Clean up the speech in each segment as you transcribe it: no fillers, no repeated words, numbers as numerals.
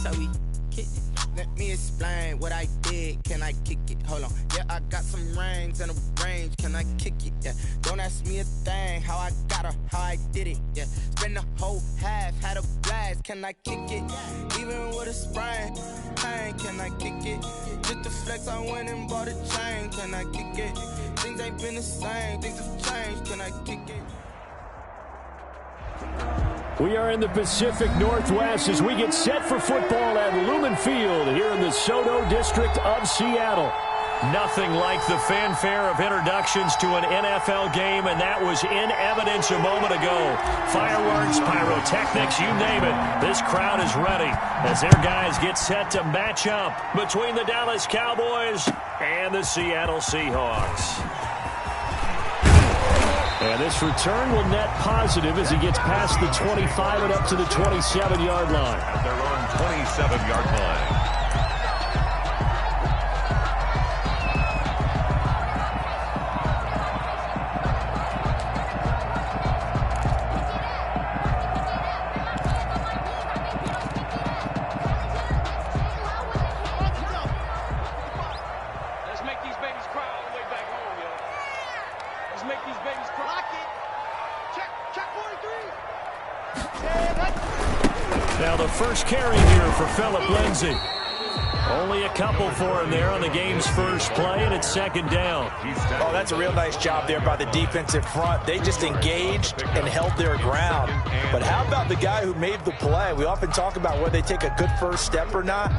how we kick it. Let me explain what I did. Can I kick it? Hold on. Yeah, I got some rings and a range. Can I kick it? Yeah. Don't ask me a thing. How I got her, how I did it. Yeah. Spend the whole half, had a blast. Can I kick it? Even with a sprain. Pain, can I kick it? Just to flex, I went and bought a chain. Can I kick it? Things ain't been the same. Things have changed. Can I kick it? We are in the Pacific Northwest as we get set for football at Lumen Field here in the SoDo district of Seattle. Nothing like the fanfare of introductions to an NFL game, and that was in evidence a moment ago. Fireworks, pyrotechnics, you name it. This crowd is ready as their guys get set to match up between the Dallas Cowboys and the Seattle Seahawks. And this return will net positive as he gets past the 25 and up to the 27-yard line. At their own 27-yard line. Now the first carry here for Phillip Lindsay. Only a couple for him there on the game's first play, and it's second down. Oh, that's a real nice job there by the defensive front. They just engaged and held their ground. But how about the guy who made the play? We often talk about whether they take a good first step or not.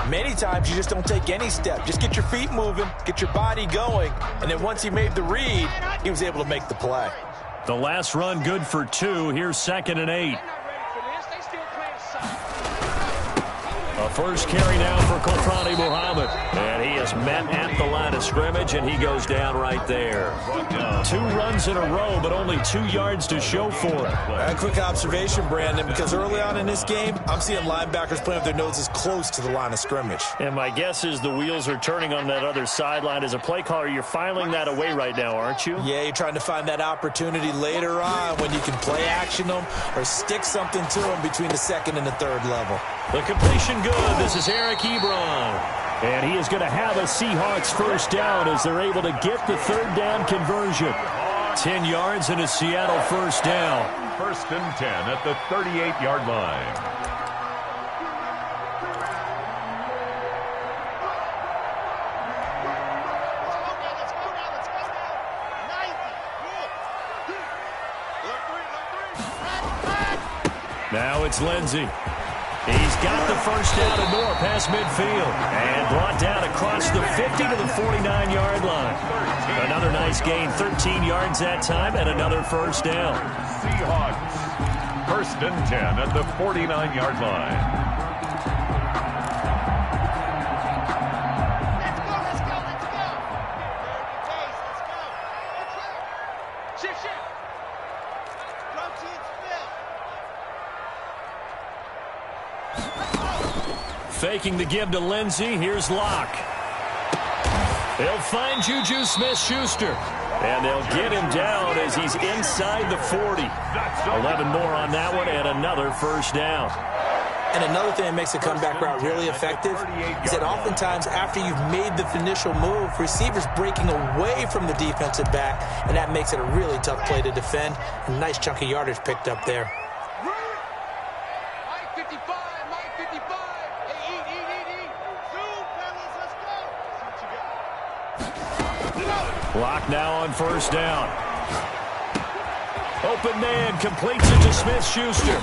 Many times you just don't take any step. Just get your feet moving, get your body going, and then once he made the read, he was able to make the play. The last run good for 2. Here's 2nd and 8. A first carry now for Koltrani Muhammad. And he is met at the line of scrimmage, and he goes down right there. 2 runs in a row, but only 2 yards to show for it. A quick observation, Brandon, because early on in this game, I'm seeing linebackers playing with their noses close to the line of scrimmage. And my guess is the wheels are turning on that other sideline. As a play caller, you're filing that away right now, aren't you? Yeah, you're trying to find that opportunity later on when you can play action them or stick something to them between the 2nd and the 3rd level. The completion good. This is Eric Ebron. And he is going to have a Seahawks first down as they're able to get the 3rd down conversion. 10 yards and a Seattle first down. 1st and 10 at the 38-yard line. Now it's Lindsay. He's got the first down and more past midfield. And brought down across the 50 to the 49-yard line. Another nice gain, 13 yards that time, and another first down. Seahawks, 1st and 10 at the 49-yard line. Faking the give to Lindsay. Here's Locke. They'll find Juju Smith-Schuster. And they'll get him down as he's inside the 40. 11 more on that one and another first down. And another thing that makes the comeback route really effective is that oftentimes after you've made the initial move, receivers breaking away from the defensive back, and that makes it a really tough play to defend. A nice chunk of yardage picked up there. Clock now on first down. Open man completes it to Smith-Schuster.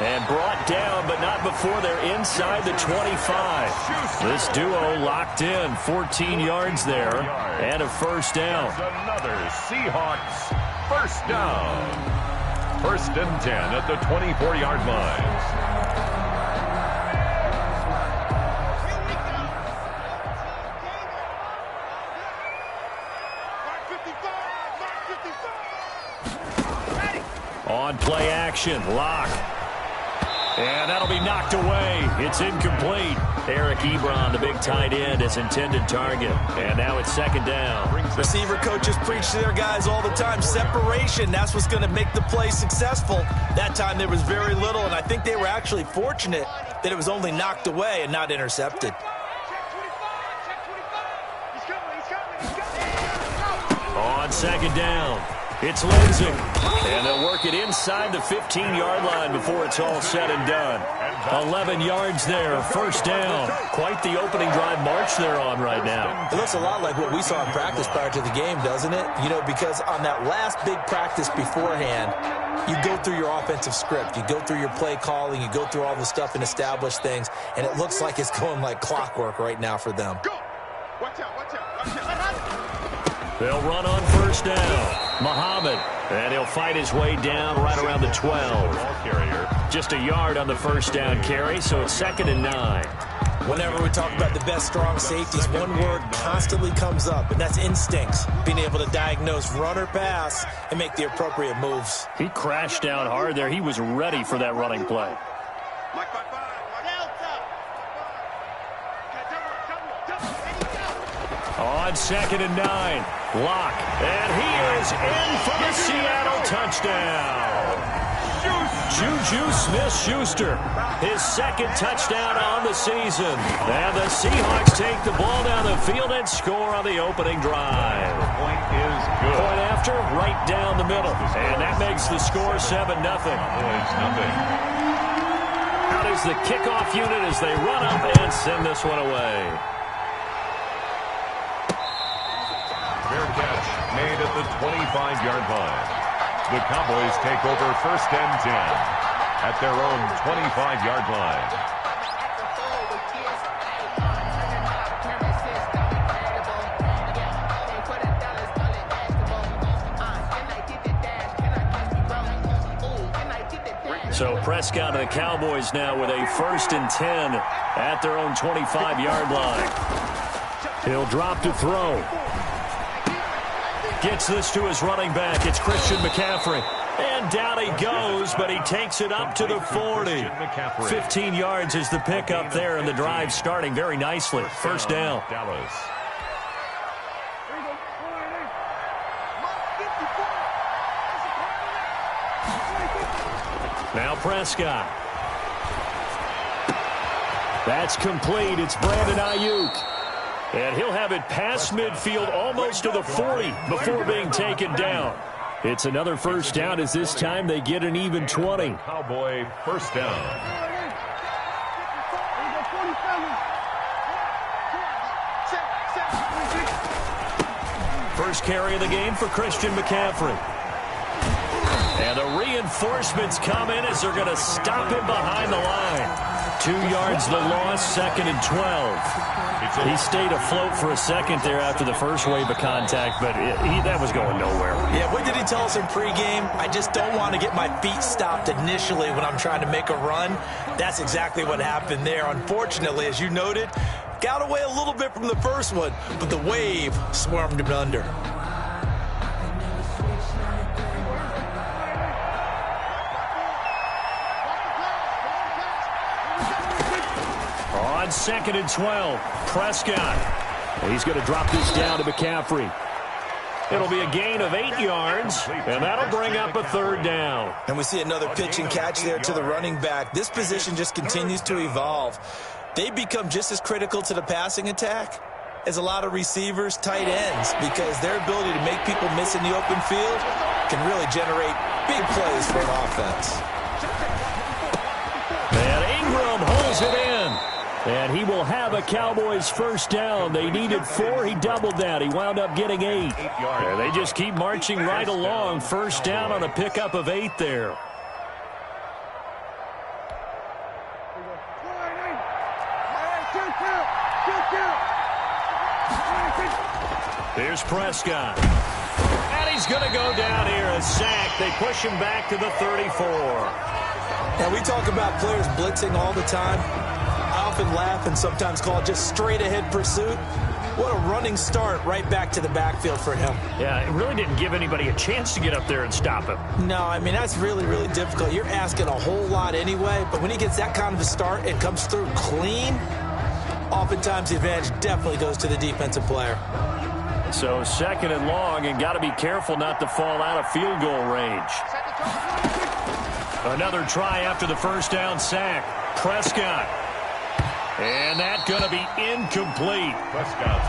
And brought down, but not before they're inside the 25. This duo locked in, 14 yards there, and a first down. Another Seahawks first down. 1st and 10 at the 24-yard line. On play action, Locke. And that'll be knocked away. It's incomplete. Eric Ebron, the big tight end, is intended target. And now it's 2nd down. Receiver coaches preach to their guys all the time. Separation, that's what's going to make the play successful. That time there was very little, and I think they were actually fortunate that it was only knocked away and not intercepted. On second down, it's Lindsay. And they'll work it inside the 15-yard line before it's all said and done. 11 yards there, first down. Quite the opening drive march they're on right now. It looks a lot like what we saw in practice prior to the game, doesn't it? You know, because on that last big practice beforehand, you go through your offensive script. You go through your play calling. You go through all the stuff and establish things. And it looks like it's going like clockwork right now for them. Watch out, watch out, watch out. They'll run on first down. Muhammad. And he'll fight his way down right around the 12. Just a yard on the first down carry, so it's 2nd and 9. Whenever we talk about the best strong safeties, one word constantly comes up, and that's instincts. Being able to diagnose run or pass and make the appropriate moves. He crashed down hard there. He was ready for that running play. On 2nd and 9, Locke, and he is in for the Seattle touchdown. Juju Smith-Schuster, his 2nd touchdown on the season. And the Seahawks take the ball down the field and score on the opening drive. Point is good. Point after, right down the middle. And that makes the score 7-0. Out is the kickoff unit as they run up and send this one away. Fair catch made at the 25-yard line. The Cowboys take over 1st and 10 at their own 25-yard line. So Prescott and the Cowboys now with a 1st and 10 at their own 25-yard line. He'll drop to throw. Gets this to his running back. It's Christian McCaffrey. And down he goes, but he takes it up to the 40. 15 yards is the pickup there, and the drive starting very nicely. First down. Dallas. Now Prescott. That's complete. It's Brandon Ayuk. And he'll have it past midfield almost to the 40 before being taken down. It's another first down as this time they get an even 20. Cowboy first down. First carry of the game for Christian McCaffrey. And the reinforcements come in as they're going to stop him behind the line. 2 yards the loss, 2nd and 12. He stayed afloat for a second there after the first wave of contact, but that was going nowhere. Yeah, what did he tell us in pregame? I just don't want to get my feet stopped initially when I'm trying to make a run. That's exactly what happened there. Unfortunately, as you noted, got away a little bit from the first one, but the wave swarmed him under. On 2nd and 12, Prescott. And he's going to drop this down to McCaffrey. It'll be a gain of 8 yards, and that'll bring up a 3rd down. And we see another pitch and catch there to the running back. This position just continues to evolve. They become just as critical to the passing attack as a lot of receivers, tight ends, because their ability to make people miss in the open field can really generate big plays for an offense. And Ingram holds it in. And he will have a Cowboys first down. They needed 4. He doubled that. He wound up getting 8. And they just keep marching right along. First down on a pickup of 8 there. Here's Prescott. And he's going to go down here. A sack. They push him back to the 34. Now, we talk about players blitzing all the time. I often laugh and sometimes call it just straight-ahead pursuit. What a running start right back to the backfield for him. Yeah, it really didn't give anybody a chance to get up there and stop him. No, I mean, that's really, really difficult. You're asking a whole lot anyway, but when he gets that kind of a start and comes through clean, oftentimes the advantage definitely goes to the defensive player. So 2nd and long, and got to be careful not to fall out of field goal range. Another try after the first down sack. Prescott. And that's going to be incomplete.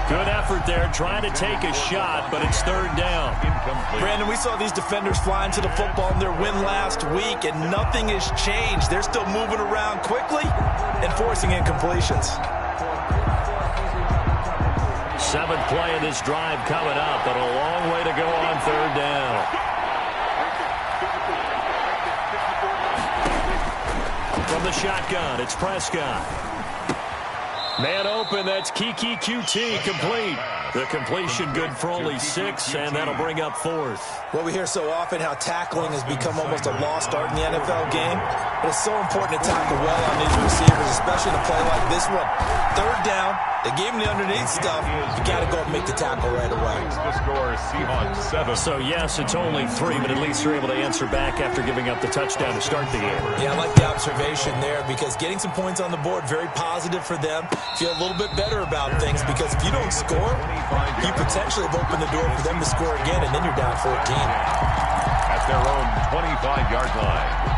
Good effort there, trying to take a shot, but it's third down. Brandon, we saw these defenders flying to the football in their win last week, and nothing has changed. They're still moving around quickly and forcing incompletions. Seventh play of this drive coming up, but a long way to go on third down. From the shotgun, it's Prescott. Man open, that's Kiki QT, complete. The completion good for only 6, and that'll bring up fourth. Well, we hear so often how tackling has become almost a lost art in the NFL game. But it's so important to tackle well on these receivers, especially in a play like this one. Third down, they gave him the underneath stuff. You got to go and make the tackle right away. The score is Seahawks 7. So, yes, it's only 3, but at least they're able to answer back after giving up the touchdown to start the game. Yeah, I like the observation there because getting some points on the board, very positive for them. Feel a little bit better about things because if you don't score, you potentially have opened the door for them to score again, and then you're down 14. At their own 25-yard line.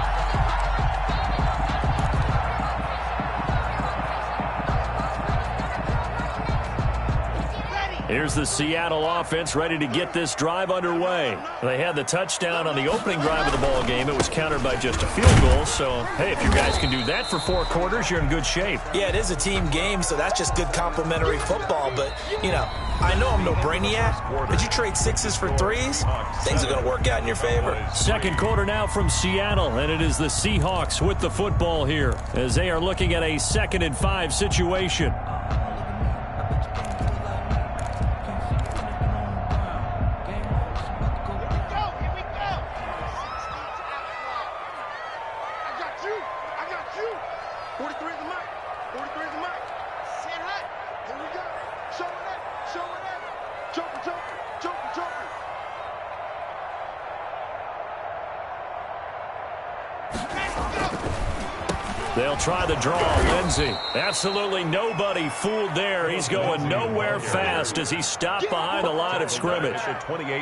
Here's the Seattle offense ready to get this drive underway. They had the touchdown on the opening drive of the ball game. It was countered by just a field goal. So, hey, if you guys can do that for 4 quarters, you're in good shape. Yeah, it is a team game, so that's just good complimentary football. But, you know, I know I'm no brainiac, but you trade 6s for 3s, things are going to work out in your favor. Second quarter now from Seattle, and it is the Seahawks with the football here as they are looking at a 2nd and 5 situation. They'll try the draw. Lindsey. Absolutely nobody fooled there. He's going nowhere fast as he stopped behind the line of scrimmage.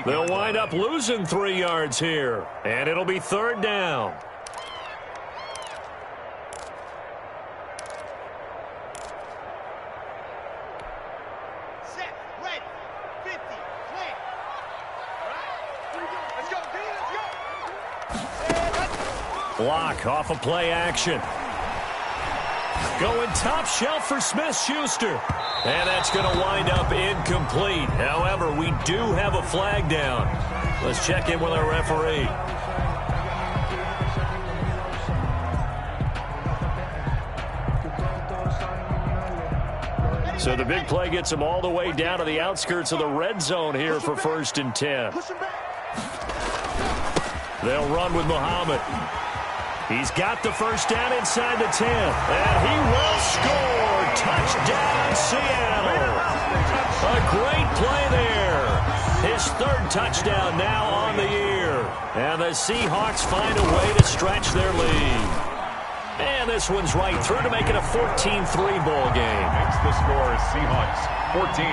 They'll wind up losing 3 yards here, and it'll be third down. Set, ready, 50, play. All right, let's go, let's go. Block off of play action. Going top shelf for Smith-Schuster. And that's going to wind up incomplete. However, we do have a flag down. Let's check in with our referee. So the big play gets him all the way down to the outskirts of the red zone here for 1st and 10. They'll run with Muhammad. He's got the first down inside the 10. And he will score. Touchdown, Seattle. A great play there. His 3rd touchdown now on the year. And the Seahawks find a way to stretch their lead. And this one's right through to make it a 14-3 ball game. Makes the score Seahawks 14,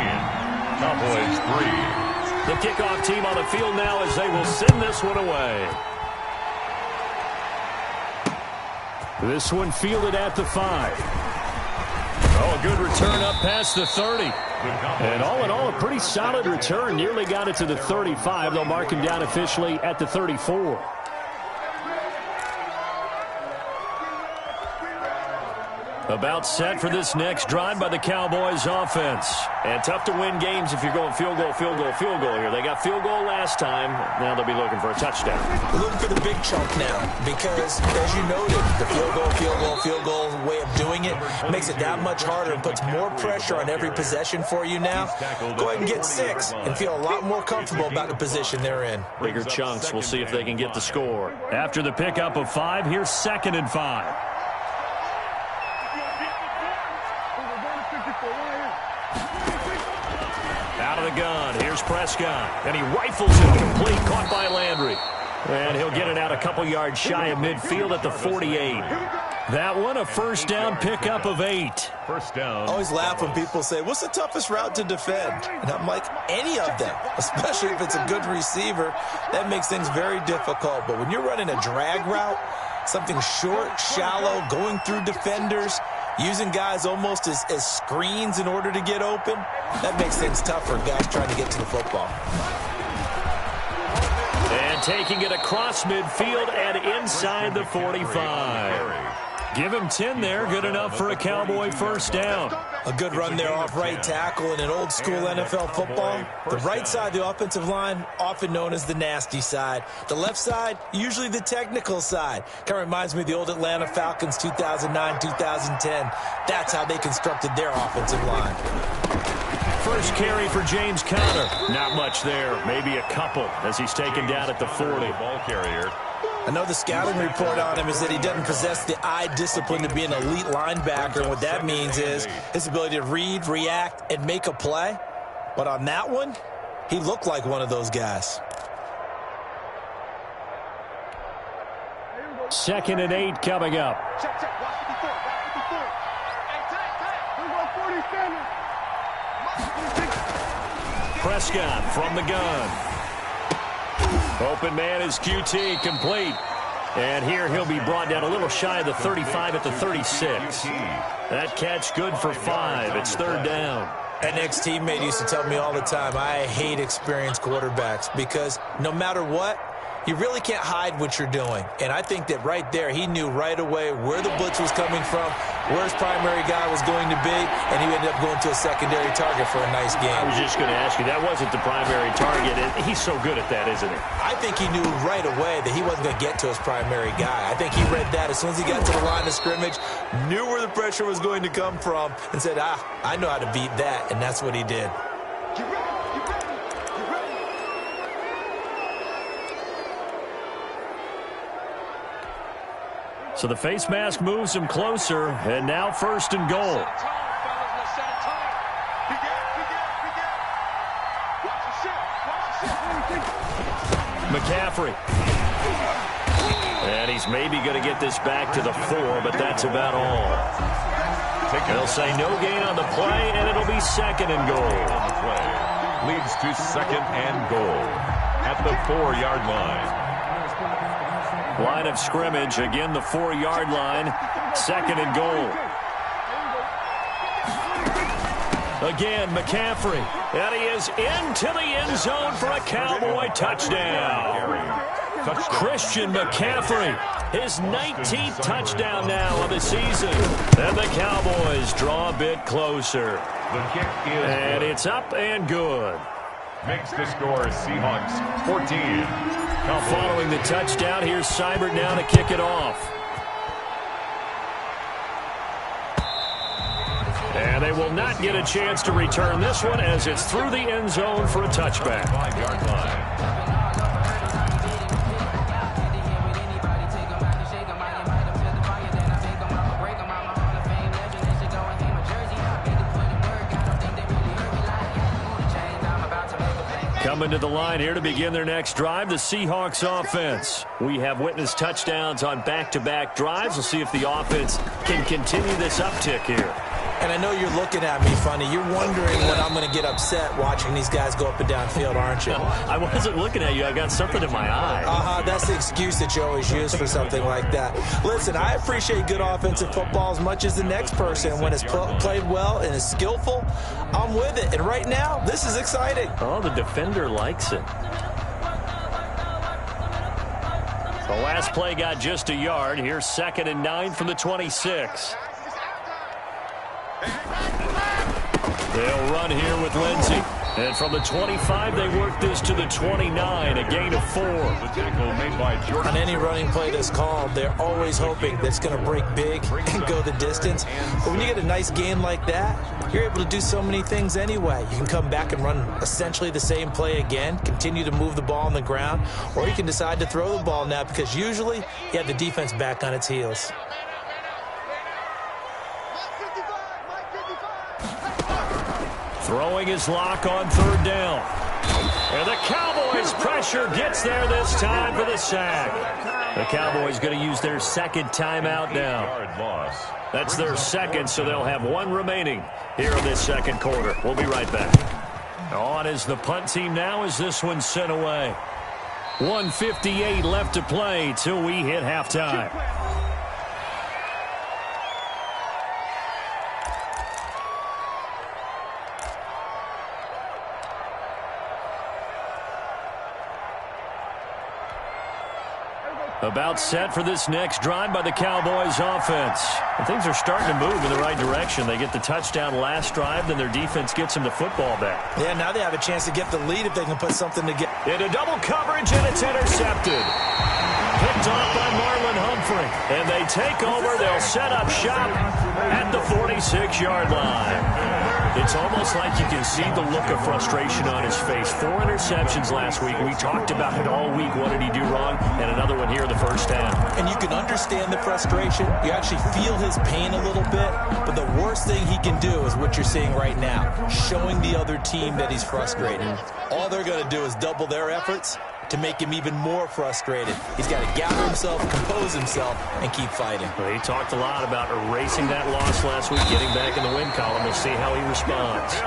Cowboys 3. The kickoff team on the field now as they will send this one away. This one fielded at the 5. Oh, a good return up past the 30. And all in all, a pretty solid return. Nearly got it to the 35. They'll mark him down officially at the 34. About set for this next drive by the Cowboys offense. And tough to win games if you're going field goal, field goal, field goal here. They got field goal last time. Now they'll be looking for a touchdown. We're looking for the big chunk now because, as you noted, the field goal way of doing it makes it that much harder and puts more pressure on every possession for you now. Go ahead and get 6 and feel a lot more comfortable about the position they're in. Bigger chunks. We'll see if they can get the score. After the pickup of 5, here's 2nd and 5. Out of the gun, here's Prescott, and he rifles it complete, caught by Landry. And he'll get it out a couple yards shy of midfield at the 48. That one, a first down pickup of 8. First down. I always laugh when people say, what's the toughest route to defend? And I'm like, any of them, especially if it's a good receiver. That makes things very difficult. But when you're running a drag route, Something short, shallow, going through defenders, using guys almost as screens in order to get open. That makes things tough for guys trying to get to the football. And taking it across midfield and inside the 45. Give him 10 there. Good enough for a Cowboy first down. A good run there off right tackle in an old school NFL football. The right side of the offensive line, often known as the nasty side. The left side, usually the technical side. Kind of reminds me of the old Atlanta Falcons 2009-2010. That's how they constructed their offensive line. First carry for James Conner. Not much there. Maybe a couple as he's taken down at the 40. Ball carrier. I know the scouting report on him is that he doesn't possess the eye discipline to be an elite linebacker. What that means is his ability to read, react, and make a play. But on that one, he looked like one of those guys. 2nd and 8 coming up. Check. Watch 54. Hey, tight. Prescott from the gun. Open man is QT, complete. And here he'll be brought down a little shy of the 35 at the 36. That catch good for 5. It's 3rd down. An ex-teammate used to tell me all the time, I hate experienced quarterbacks because no matter what, you really can't hide what you're doing. And I think that right there, he knew right away where the blitz was coming from, where his primary guy was going to be, and he ended up going to a secondary target for a nice game. I was just going to ask you, that wasn't the primary target, and he's so good at that, isn't he? I think he knew right away that he wasn't going to get to his primary guy. I think he read that as soon as he got to the line of scrimmage, knew where the pressure was going to come from, and said, I know how to beat that, and that's what he did. So the face mask moves him closer, and now 1st and goal. McCaffrey. And he's maybe going to get this back to the 4, but that's about all. They'll say no gain on the play, and it'll be 2nd and goal. On the play leads to 2nd and goal at the 4-yard line. Line of scrimmage, again the 4-yard line, 2nd and goal. Again, McCaffrey, and he is into the end zone for a Cowboy touchdown. Christian McCaffrey, his 19th touchdown now of the season. And the Cowboys draw a bit closer. The kick is and good. It's up and good. Makes the score Seahawks 14. Following the touchdown, here's Seibert now to kick it off. And they will not get a chance to return this one as it's through the end zone for a touchback. 5-yard line. Coming to the line here to begin their next drive, the Seahawks offense. We have witnessed touchdowns on back-to-back drives. We'll see if the offense can continue this uptick here. And I know you're looking at me funny. You're wondering when I'm going to get upset watching these guys go up and down field, aren't you? I wasn't looking at you. I got something in my eye. That's the excuse that you always use for something like that. Listen, I appreciate good offensive football as much as the next person. When it's played well and is skillful, I'm with it. And right now, this is exciting. Oh, the defender likes it. The last play got just a yard. Here's 2nd and 9 from the 26. They'll run here with Lindsey. And from the 25, they work this to the 29, a gain of 4. The tackle made by Jordan. On any running play that's called, they're always hoping that it's going to break big and go the distance. But when you get a nice gain like that, you're able to do so many things anyway. You can come back and run essentially the same play again, continue to move the ball on the ground, or you can decide to throw the ball now because usually you have the defense back on its heels. Throwing his lock on 3rd down. And the Cowboys' pressure gets there this time for the sack. The Cowboys going to use their 2nd timeout now. That's their 2nd, so they'll have 1 remaining here in this 2nd quarter. We'll be right back. On is the punt team now as this one's sent away. 1:58 left to play till we hit halftime. About set for this next drive by the Cowboys offense. And things are starting to move in the right direction. They get the touchdown last drive, then their defense gets them the football back. Yeah, now they have a chance to get the lead if they can put something together. Into double coverage, and it's intercepted. Picked off by Marlon Humphrey. And they take over. They'll set up shop at the 46-yard line. It's almost like you can see the look of frustration on his face. 4 interceptions last week. We talked about it all week. What did he do wrong? And another one here in the first down. And you can understand the frustration. You actually feel his pain a little bit. But the worst thing he can do is what you're seeing right now, showing the other team that he's frustrated. All they're going to do is double their efforts to make him even more frustrated. He's got to gather himself, compose himself, and keep fighting. Well, he talked a lot about erasing that loss last week, getting back in the win column. We'll see how he responds.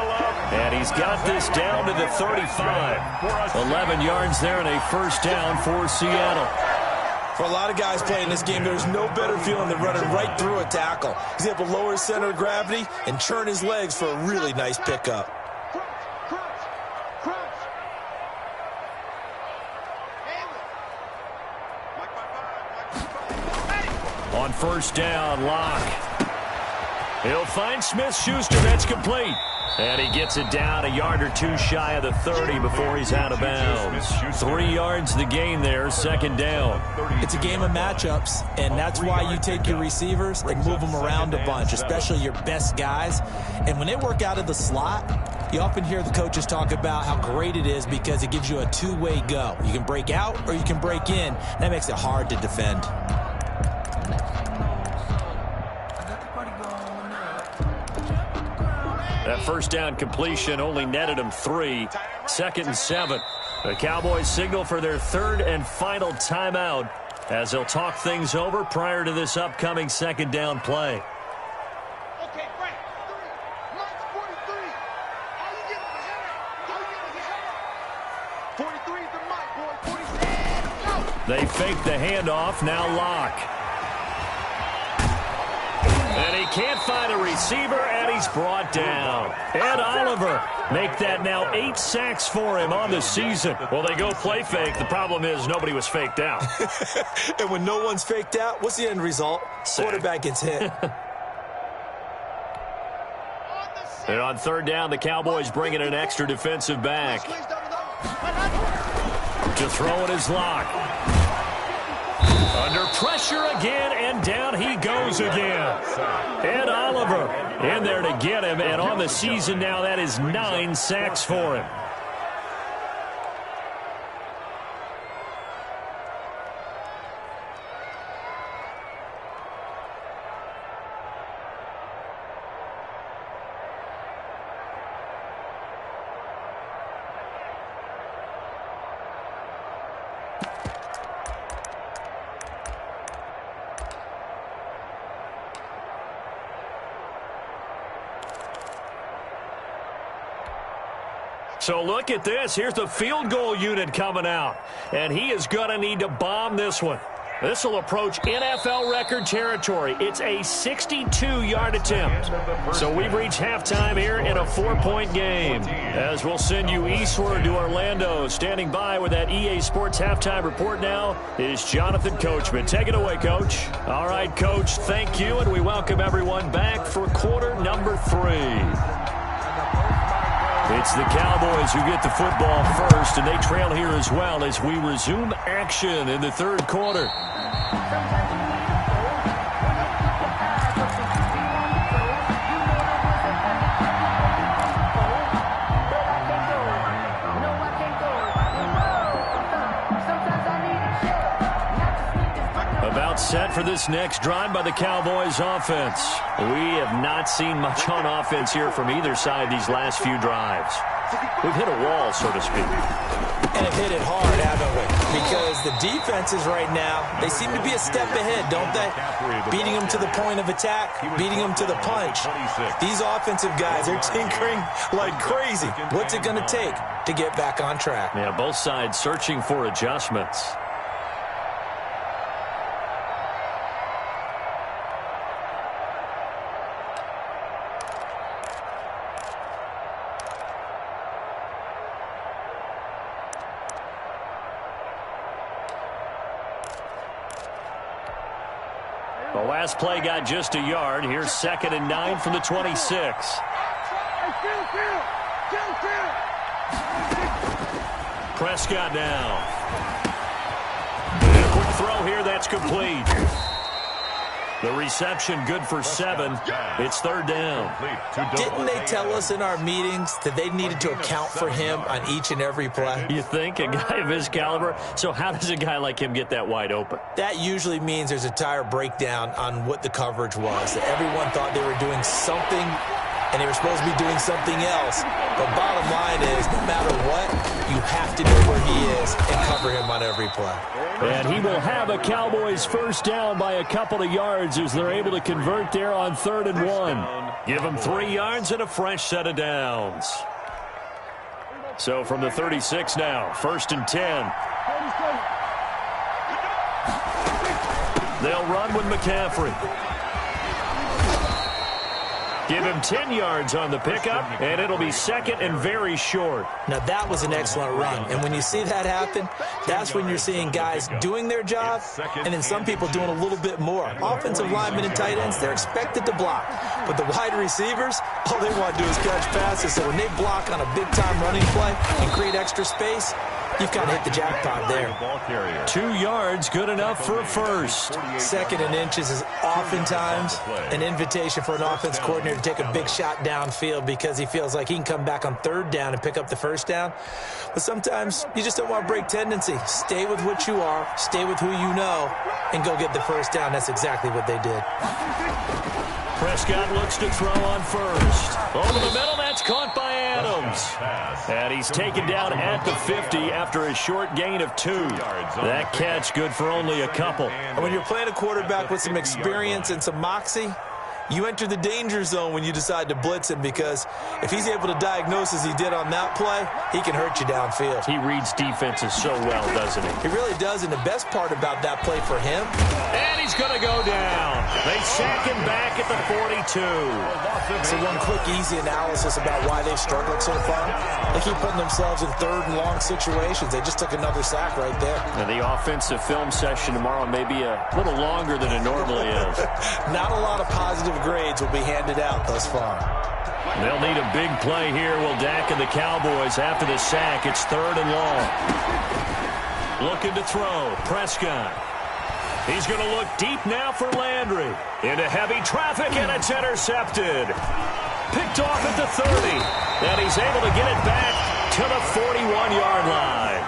And he's got this down to the 35. 11 yards there and a first down for Seattle. For a lot of guys playing this game, there's no better feeling than running right through a tackle. He's able to lower his center of gravity and churn his legs for a really nice pickup. On first down, Locke. He'll find Smith-Schuster. That's complete. And he gets it down a yard or two shy of the 30 before he's out of bounds. 3 yards the gain there, second down. It's a game of matchups, and that's why you take your receivers and move them around a bunch, especially your best guys. And when they work out of the slot, you often hear the coaches talk about how great it is because it gives you a two-way go. You can break out or you can break in. That makes it hard to defend. That first down completion only netted him 3. 2nd and 7. The Cowboys signal for their third and final timeout as they'll talk things over prior to this upcoming second down play. Okay, Frank. 43. How you getting the header? 43 is the mic, boy. 46. Go. They fake the handoff. Now Locke. And he can't find a receiver, and he's brought down. Ed Oliver make that now 8 sacks for him on the season. Well, they go play fake. The problem is nobody was faked out. And when no one's faked out, what's the end result? Sack. Quarterback gets hit. And on third down, the Cowboys bring in an extra defensive back. To throw it is Locke. Under pressure again, and down he goes again. Ed Oliver in there to get him, and on the season now, that is 9 sacks for him. So look at this. Here's the field goal unit coming out. And he is going to need to bomb this one. This will approach NFL record territory. It's a 62-yard attempt. So we've reached halftime here in a 4-point game. As we'll send you eastward to Orlando. Standing by with that EA Sports halftime report now is Jonathan Coachman. Take it away, Coach. All right, Coach, thank you. And we welcome everyone back for quarter number 3. It's the Cowboys who get the football first, and they trail here as well as we resume action in the third quarter. About set for this next drive by the Cowboys offense. We have not seen much on offense here from either side these last few drives. We've hit a wall, so to speak. And have hit it hard, haven't we? because the defenses right now, they seem to be a step ahead, don't they? Beating them to the point of attack, beating them to the punch. These offensive guys are tinkering like crazy. What's it going to take to get back on track? Yeah, both sides searching for adjustments. The last play got just a yard. Here's 2nd and 9 from the 26. Prescott now. And a quick throw here. That's complete. The reception good for 7. It's 3rd down. Didn't they tell us in our meetings that they needed to account for him on each and every play? You think? A guy of his caliber? So how does a guy like him get that wide open? That usually means there's a tire breakdown on what the coverage was. That everyone thought they were doing something and they were supposed to be doing something else. But bottom line is, no matter what, you have to know where he is and cover him on every play. And he will have a Cowboys first down by a couple of yards as they're able to convert there on 3rd and 1. Give him 3 yards and a fresh set of downs. So from the 36 now, 1st and 10. They'll run with McCaffrey. Give him 10 yards on the pickup, and it'll be 2nd and very short. Now, that was an excellent run. And when you see that happen, that's when you're seeing guys doing their job and then some people doing a little bit more. Offensive linemen and tight ends, they're expected to block. But the wide receivers, all they want to do is catch passes. So when they block on a big-time running play and create extra space, you've kind of hit the jackpot there. 2 yards, good enough for a first. 2nd and inches is oftentimes an invitation for an offense coordinator to take a big shot downfield because he feels like he can come back on 3rd down and pick up the first down. But sometimes you just don't want to break tendency. Stay with what you are, stay with who you know, and go get the first down. That's exactly what they did. Prescott looks to throw on first. Over the middle, that's caught by Adams. And he's taken down at the 50 after a short gain of 2. That catch good for only a couple. And when you're playing a quarterback with some experience and some moxie, you enter the danger zone when you decide to blitz him because if he's able to diagnose as he did on that play, he can hurt you downfield. He reads defenses so well, doesn't he? He really does, and the best part about that play for him. And he's going to go down. They sack him back at the 42. So one quick, easy analysis about why they've struggled so far. They keep putting themselves in 3rd and long situations. They just took another sack right there. And the offensive film session tomorrow may be a little longer than it normally is. Not a lot of positive grades will be handed out thus far. They'll need a big play here. Will Dak and the Cowboys after the sack. It's 3rd and long. Looking to throw. Prescott. He's going to look deep now for Landry. Into heavy traffic, and it's intercepted. Picked off at the 30. And he's able to get it back to the 41-yard line.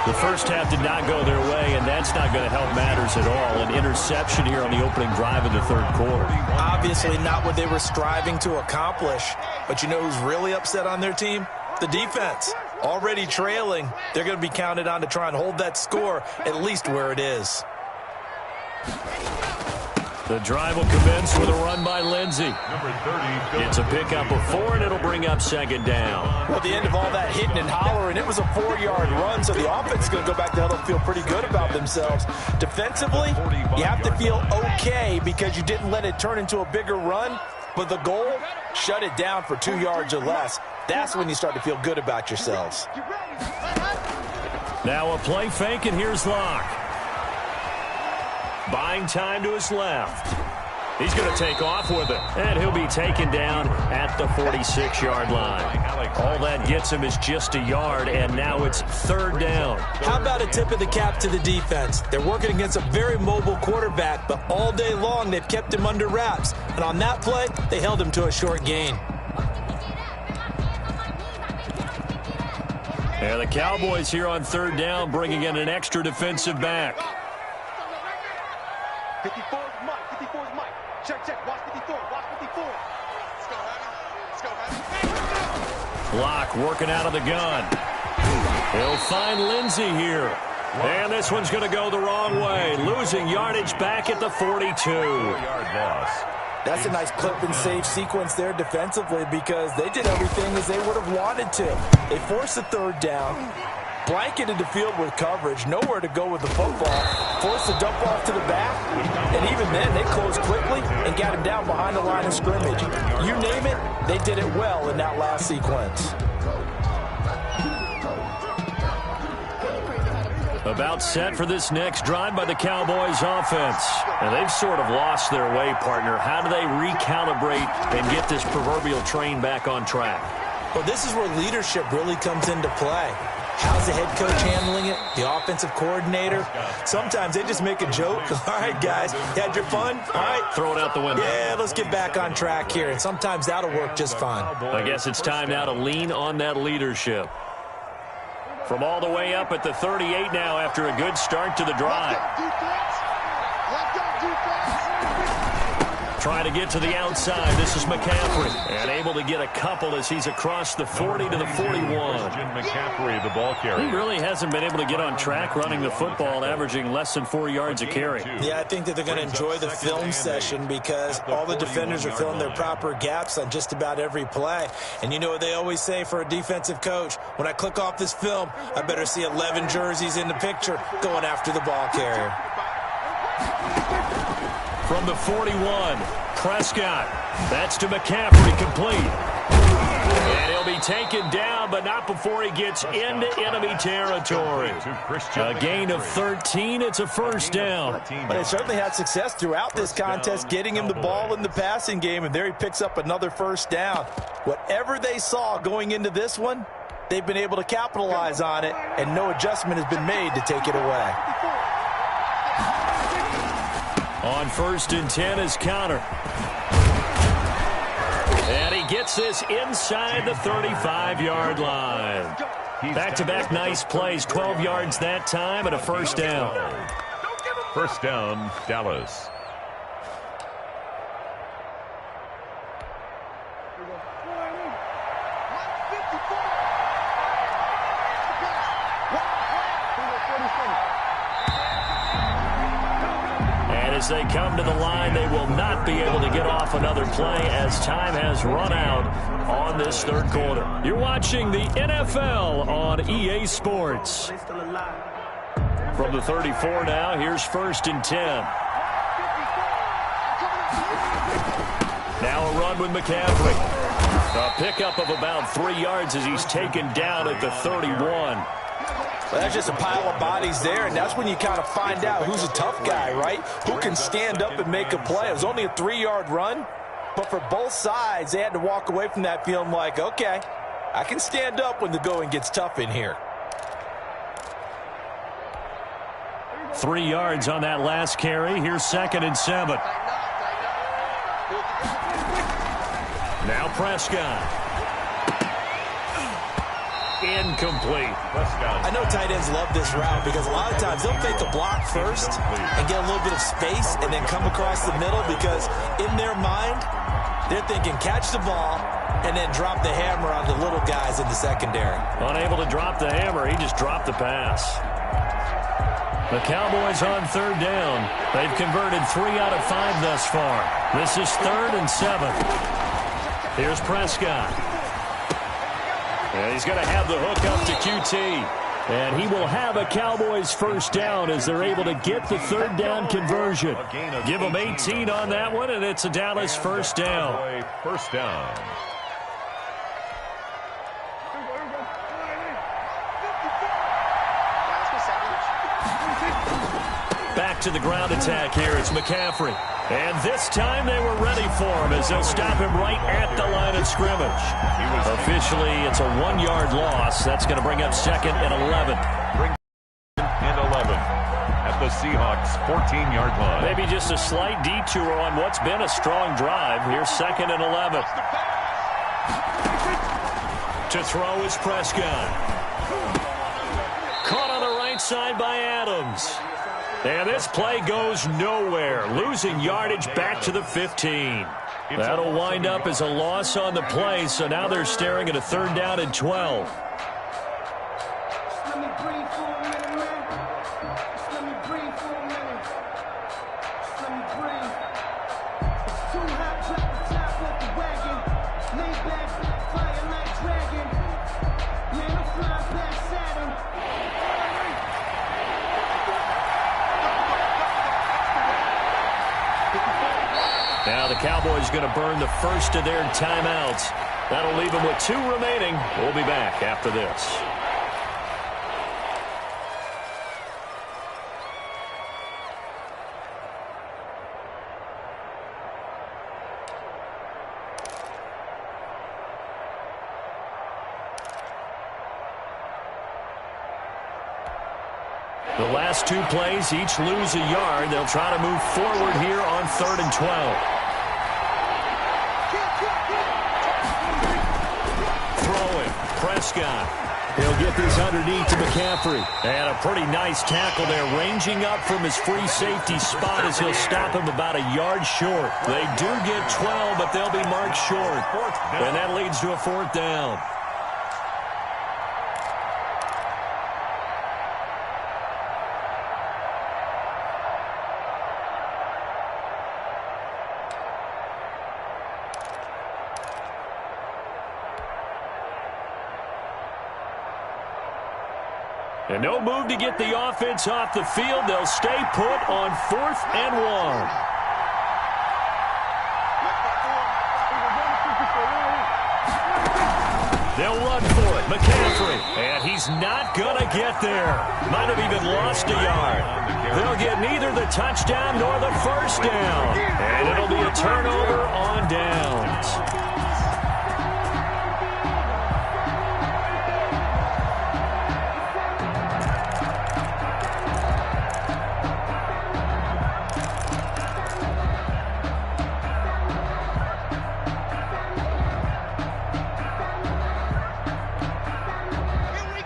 The first half did not go their way, and that's not going to help matters at all. An interception here on the opening drive of the 3rd quarter. Obviously not what they were striving to accomplish. But you know who's really upset on their team? The defense. Already trailing. They're going to be counted on to try and hold that score at least where it is. The drive will commence with a run by Lindsey. It's a pickup of 4, and it'll bring up 2nd down. Well, at the end of all that hitting and hollering, it was a 4-yard run, so the offense is going to go back to hell and feel pretty good about themselves. Defensively, you have to feel okay because you didn't let it turn into a bigger run, but the goal, shut it down for 2 yards or less. That's when you start to feel good about yourselves. Now a play fake, and here's Locke. Buying time to his left. He's going to take off with it, and he'll be taken down at the 46-yard line. All that gets him is just a yard, and now it's 3rd down. How about a tip of the cap to the defense? They're working against a very mobile quarterback, but all day long they've kept him under wraps. And on that play, they held him to a short gain. And the Cowboys here on 3rd down, bringing in an extra defensive back. 54 is Mike. 54 is Mike. Check. Watch 54. Watch 54. Let's go, Heavy. Locke working out of the gun. He'll find Lindsey here. And this one's going to go the wrong way. Losing yardage back at the 42. 4-yard loss. That's a nice clip and save sequence there defensively because they did everything as they would have wanted to. They forced the third down, blanketed the field with coverage, nowhere to go with the football, forced the dump off to the back, and even then they closed quickly and got him down behind the line of scrimmage. You name it, they did it well in that last sequence. About set for this next drive by the Cowboys offense. And they've sort of lost their way, partner. How do they recalibrate and get this proverbial train back on track? Well, this is where leadership really comes into play. How's the head coach handling it? The offensive coordinator? Sometimes they just make a joke. All right, guys, you had your fun? All right. Throw it out the window. Yeah, let's get back on track here. And sometimes that'll work just fine. I guess it's time now to lean on that leadership. From all the way up at the 38 now after a good start to the drive. Trying to get to the outside. This is McCaffrey. And able to get a couple as he's across the 40 to the 41. McCaffrey, the ball carrier. He really hasn't been able to get on track running the football, averaging less than 4 yards a carry. Yeah, I think that they're going to enjoy the film session because all the defenders are filling their proper gaps on just about every play. And you know what they always say for a defensive coach? When I click off this film, I better see 11 jerseys in the picture going after the ball carrier. From the 41, Prescott. That's to McCaffrey, complete. And he'll be taken down, but not before he gets into enemy territory. A gain of 13. It's a first down. But they certainly had success throughout this contest, getting him the ball in the passing game, and there he picks up another first down. Whatever they saw going into this one, they've been able to capitalize on it, and no adjustment has been made to take it away. On 1st and 10 is counter. And he gets this inside the 35-yard line. Back-to-back nice plays, 12 yards that time and a first down. First down, Dallas. As they come to the line, they will not be able to get off another play as time has run out on this third quarter. You're watching the NFL on EA Sports. From the 34 now, here's 1st and 10. Now a run with McCaffrey. A pickup of about 3 yards as he's taken down at the 31. Well, that's just a pile of bodies there, and that's when you kind of find out who's a tough guy, right? Who can stand up and make a play. It was only a 3-yard run, but for both sides, they had to walk away from that feeling like, okay, I can stand up when the going gets tough in here. 3 yards on that last carry. Here's 2nd and 7. Now Prescott. Incomplete. I know tight ends love this route because a lot of times they'll fake a block first and get a little bit of space and then come across the middle because in their mind, they're thinking catch the ball and then drop the hammer on the little guys in the secondary. Unable to drop the hammer, he just dropped the pass. The Cowboys on 3rd down. They've converted 3 out of 5 thus far. This is 3rd and 7. Here's Prescott. And he's going to have the hook up to QT. And he will have a Cowboys first down as they're able to get the 3rd down conversion. Give them 18 on that one, and it's a Dallas first down. First down. Back to the ground attack here. It's McCaffrey. And this time they were ready for him as they'll stop him right at the line of scrimmage. Officially, it's a 1-yard loss. That's going to bring up 2nd and 11. And 11 at the Seahawks 14-yard line. Maybe just a slight detour on what's been a strong drive. Here's 2nd and 11. To throw is Prescott. Caught on the right side by Adams. And this play goes nowhere, losing yardage back to the 15. That'll wind up as a loss on the play, so now they're staring at a 3rd down and 12. Cowboys going to burn the first of their timeouts. That'll leave them with 2 remaining. We'll be back after this. The last 2 plays, each lose a yard. They'll try to move forward here on 3rd and 12. Throwing, Prescott. He'll get this underneath to McCaffrey. And a pretty nice tackle there, ranging up from his free safety spot as he'll stop him about a yard short. They do get 12, but they'll be marked short. And that leads to a 4th down. And no move to get the offense off the field. They'll stay put on 4th and 1. They'll run for it. McCaffrey. And he's not going to get there. Might have even lost a yard. They'll get neither the touchdown nor the first down. And it'll be a turnover on downs.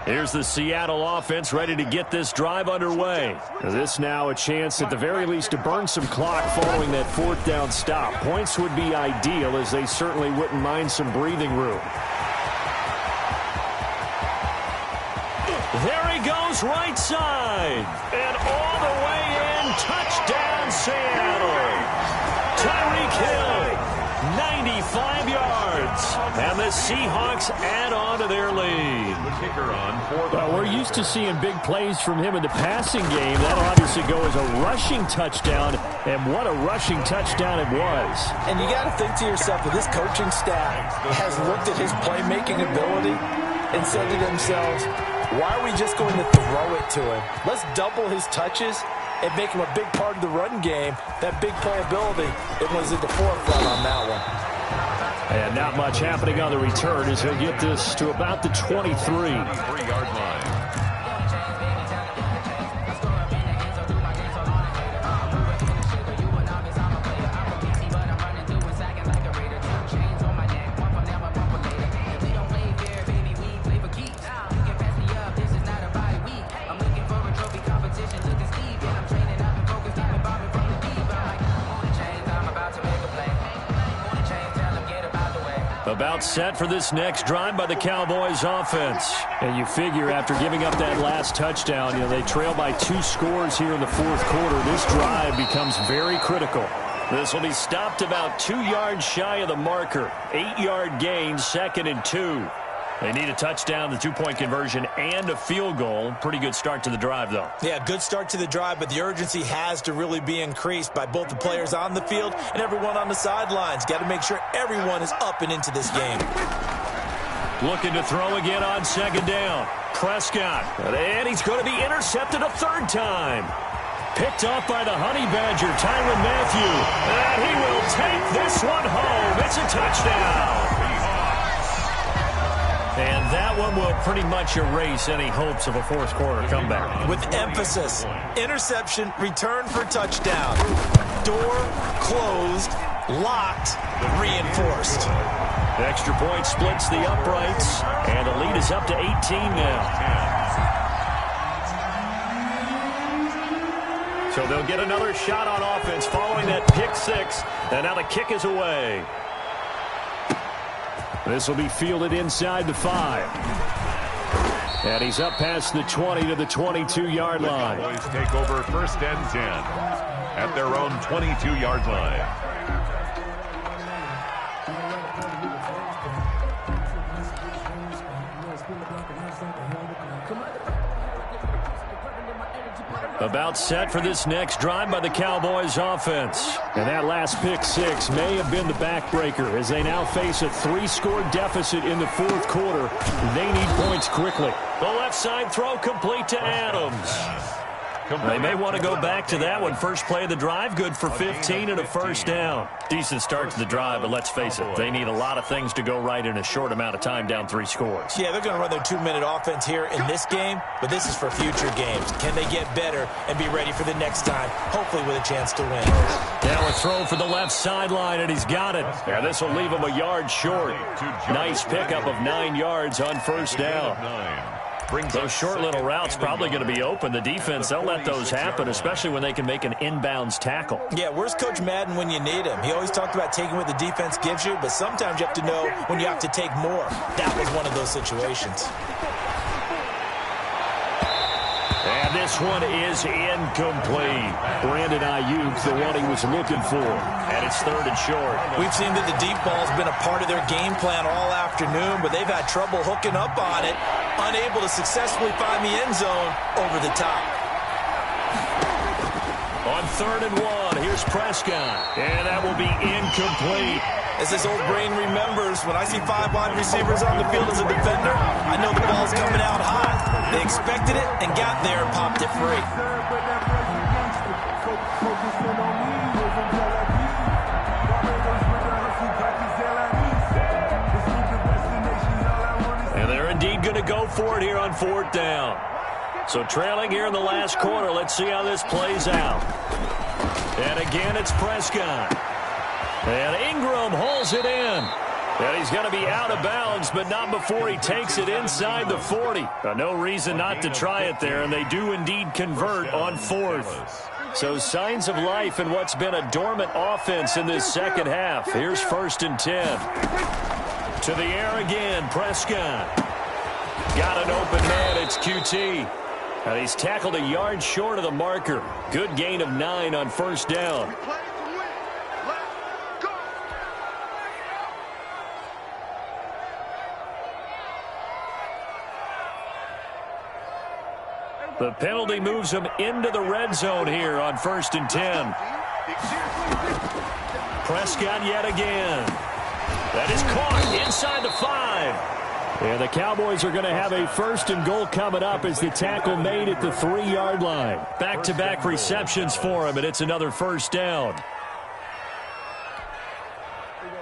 Here's the Seattle offense ready to get this drive underway. This now a chance at the very least to burn some clock following that 4th down stop. Points would be ideal as they certainly wouldn't mind some breathing room. There he goes right side. And all the way in. Touchdown Seattle. Tyreek Hill. 95 yards. And the Seahawks add on to their lead. The kicker on for the we're used to seeing big plays from him in the passing game. That'll obviously go as a rushing touchdown, and what a rushing touchdown it was. And you got to think to yourself that this coaching staff has looked at his playmaking ability and said to themselves, why are we just going to throw it to him? Let's double his touches and make him a big part of the run game. That big playability, it was at the forefront on that one. And not much happening on the return as he'll get this to about the 23. 3-yard line. About set for this next drive by the Cowboys offense. And you figure after giving up that last touchdown, they trail by 2 scores here in the 4th quarter. This drive becomes very critical. This will be stopped about 2 yards shy of the marker. 8-yard gain, 2nd and 2. They need a touchdown, the 2-point conversion, and a field goal. Pretty good start to the drive, though. Yeah, good start to the drive, but the urgency has to really be increased by both the players on the field and everyone on the sidelines. Got to make sure everyone is up and into this game. Looking to throw again on 2nd down. Prescott, and he's going to be intercepted a 3rd time. Picked off by the Honey Badger, Tyrann Mathieu. And he will take this one home. It's a touchdown. And that one will pretty much erase any hopes of a 4th quarter comeback. With emphasis, interception, return for touchdown. Door closed, locked, reinforced. The extra point splits the uprights, and the lead is up to 18 now. So they'll get another shot on offense following that pick 6, and now the kick is away. This will be fielded inside the 5. And he's up past the 20 to the 22-yard line. The Cowboys take over 1st and 10 at their own 22-yard line. About set for this next drive by the Cowboys offense. And that last pick six may have been the backbreaker as they now face a 3-score deficit in the fourth quarter. They need points quickly. The left side throw complete to Adams. They may want to go back to that one. First play of the drive, good for 15 and a first down. Decent start to the drive, but let's face it, they need a lot of things to go right in a short amount of time, down 3 scores. Yeah, they're going to run their 2-minute offense here in this game, but this is for future games. Can they get better and be ready for the next time, hopefully with a chance to win? Now a throw for the left sideline, and he's got it. Yeah, this will leave him a yard short. Nice pickup of 9 yards on first down. Those short little routes probably going to be open. The defense, they'll let those happen, especially when they can make an inbounds tackle. Yeah, where's Coach Madden when you need him? He always talked about taking what the defense gives you, but sometimes you have to know when you have to take more. That was one of those situations. And this one is incomplete. Brandon Ayuk, the one he was looking for. And it's 3rd and short. We've seen that the deep ball's been a part of their game plan all afternoon, but they've had trouble hooking up on it, unable to successfully find the end zone over the top. On 3rd and 1, here's Prescott. And that will be incomplete. As this old brain remembers, when I see 5 wide receivers on the field as a defender, I know the ball's coming out hot. They expected it and got there and popped it free. And they're indeed going to go for it here on 4th down. So trailing here in the last quarter, let's see how this plays out. And again, it's Prescott. And Ingram hauls it in. And he's going to be out of bounds, but not before he takes it inside the 40. No reason not to try it there, and they do indeed convert on 4th. So signs of life in what's been a dormant offense in this second half. Here's 1st and 10. To the air again, Prescott. Got an open man, it's QT. And he's tackled a yard short of the marker. Good gain of 9 on 1st down. The penalty moves him into the red zone here on 1st and 10. Prescott yet again. That is caught inside the 5. And the Cowboys are going to have a 1st and goal coming up as the tackle made at the 3-yard line. Back-to-back receptions for him, and it's another 1st down.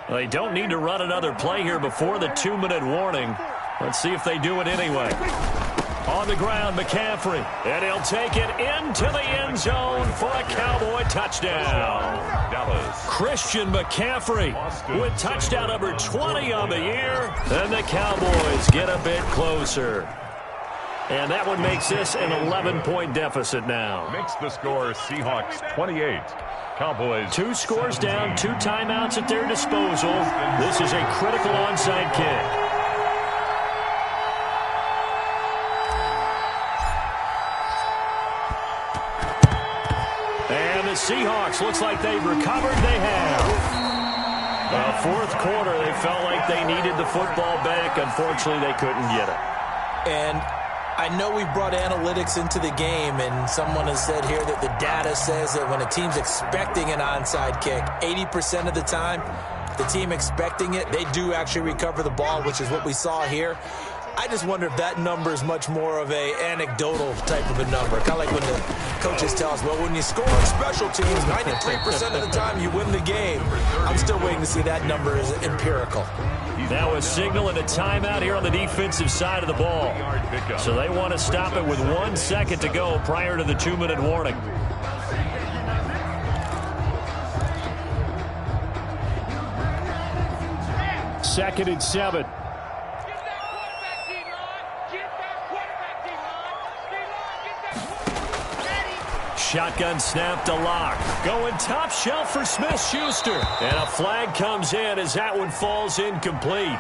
They don't need to run another play here before the 2-minute warning. Let's see if they do it anyway. On the ground, McCaffrey. And he'll take it into the end zone for a Cowboy touchdown. Christian McCaffrey with touchdown number 20 on the year. And the Cowboys get a bit closer. And that one makes this an 11-point deficit now. Makes the score Seahawks 28. Cowboys 2 scores down, 2 timeouts at their disposal. This is a critical onside kick. Seahawks looks like they've recovered. They have. 4th quarter, they felt like they needed the football back. Unfortunately, they couldn't get it. And I know we've brought analytics into the game, and someone has said here that the data says that when a team's expecting an onside kick, 80% of the time, the team expecting it, they do actually recover the ball, which is what we saw here. I just wonder if that number is much more of a anecdotal type of a number. Kind of like when the coaches tell us, well, when you score on special teams, 93% of the time you win the game. I'm still waiting to see that number is empirical. Now a signal and a timeout here on the defensive side of the ball. So they want to stop it with 1 second to go prior to the 2-minute warning. Second and 7. Shotgun snap to Lock. Going top shelf for Smith-Schuster. And a flag comes in as that one falls incomplete.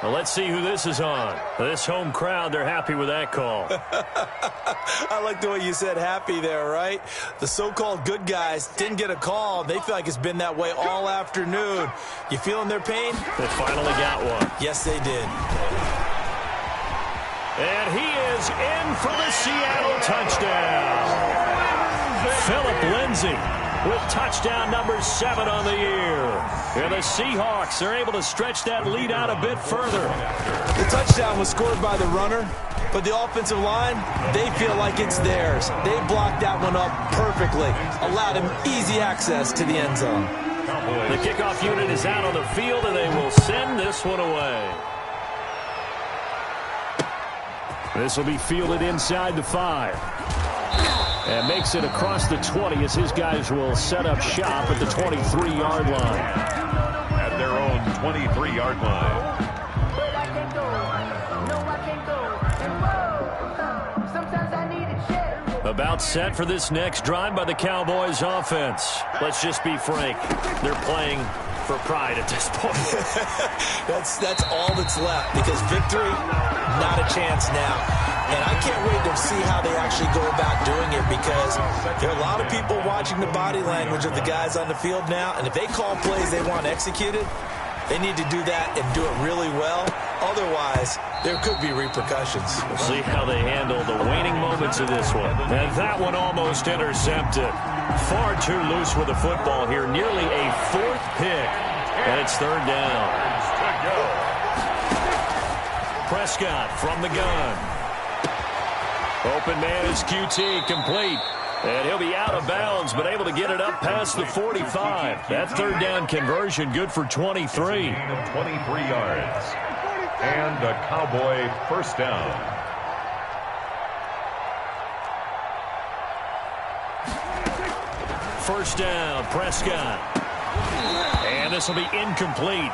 Well, let's see who this is on. This home crowd, they're happy with that call. I like the way you said happy there, right? The so-called good guys didn't get a call. They feel like it's been that way all afternoon. You feeling their pain? They finally got one. Yes, they did. And he is in for the Seattle touchdown. Philip Lindsay with touchdown number 7 on the year. And the Seahawks are able to stretch that lead out a bit further. The touchdown was scored by the runner, but the offensive line, they feel like it's theirs. They blocked that one up perfectly, allowed him easy access to the end zone. The kickoff unit is out on the field, and they will send this one away. This will be fielded inside the 5. And makes it across the 20 as his guys will set up shop at the 23-yard line. At their own 23-yard line. About set for this next drive by the Cowboys offense. Let's just be frank. They're playing for pride at this point. That's all that's left, because victory, not a chance now. And I can't wait to see how they actually go about doing it, because there are a lot of people watching the body language of the guys on the field now, and if they call plays they want executed, they need to do that and do it really well. Otherwise, there could be repercussions. We'll see how they handle the waning moments of this one. And that one almost intercepted. Far too loose with the football here. Nearly a 4th pick. And it's 3rd down. Prescott from the gun. Open man is QT, complete. And he'll be out of bounds, but able to get it up past the 45. That 3rd down conversion good for 23. 23 yards. And a Cowboy first down. First down, Prescott. And this will be incomplete.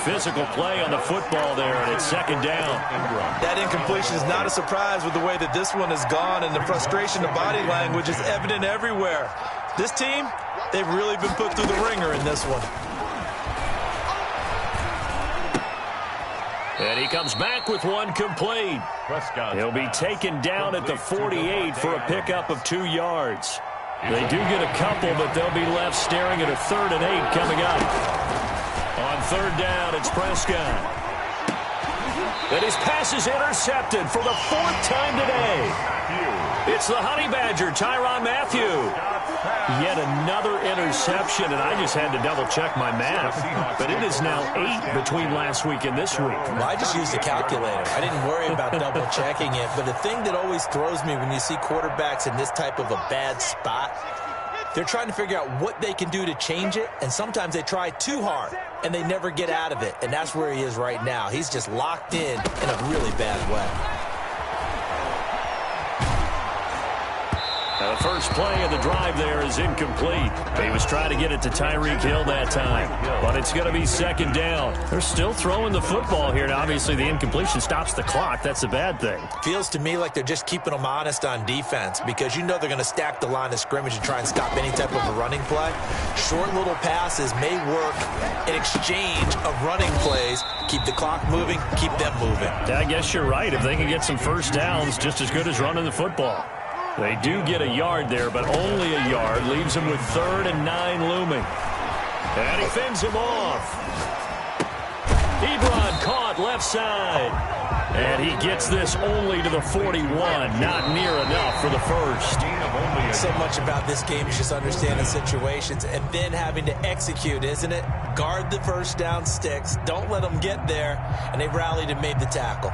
Physical play on the football there, and it's 2nd down. That incompletion is not a surprise with the way that this one has gone, and the frustration of body language is evident everywhere. This team, they've really been put through the ringer in this one. And he comes back with one complete. He'll be taken down at the 48 for a pickup of 2 yards. They do get a couple, but they'll be left staring at a 3rd and 8 coming up. On 3rd down, it's Prescott. And his pass is intercepted for the 4th time today. It's the Honey Badger, Tyrann Mathieu. Yet another interception, and I just had to double-check my math. But it is now 8 between last week and this week. Well, I just used a calculator. I didn't worry about double-checking it. But the thing that always throws me when you see quarterbacks in this type of a bad spot, they're trying to figure out what they can do to change it, and sometimes they try too hard, and they never get out of it. And that's where he is right now. He's just locked in a really bad way. The first play of the drive there is incomplete. He was trying to get it to Tyreek Hill that time, but it's going to be 2nd down. They're still throwing the football here, and obviously the incompletion stops the clock. That's a bad thing. Feels to me like they're just keeping them honest on defense, because you know they're going to stack the line of scrimmage and try and stop any type of a running play. Short little passes may work in exchange of running plays. Keep the clock moving, keep them moving. Yeah, I guess you're right. If they can get some first downs, just as good as running the football. They do get a yard there, but only a yard. Leaves them with 3rd and 9 looming. And he fends him off. Ebron caught left side. And he gets this only to the 41. Not near enough for the first. So much about this game is just understanding situations and then having to execute, isn't it? Guard the first down sticks. Don't let them get there. And they rallied and made the tackle.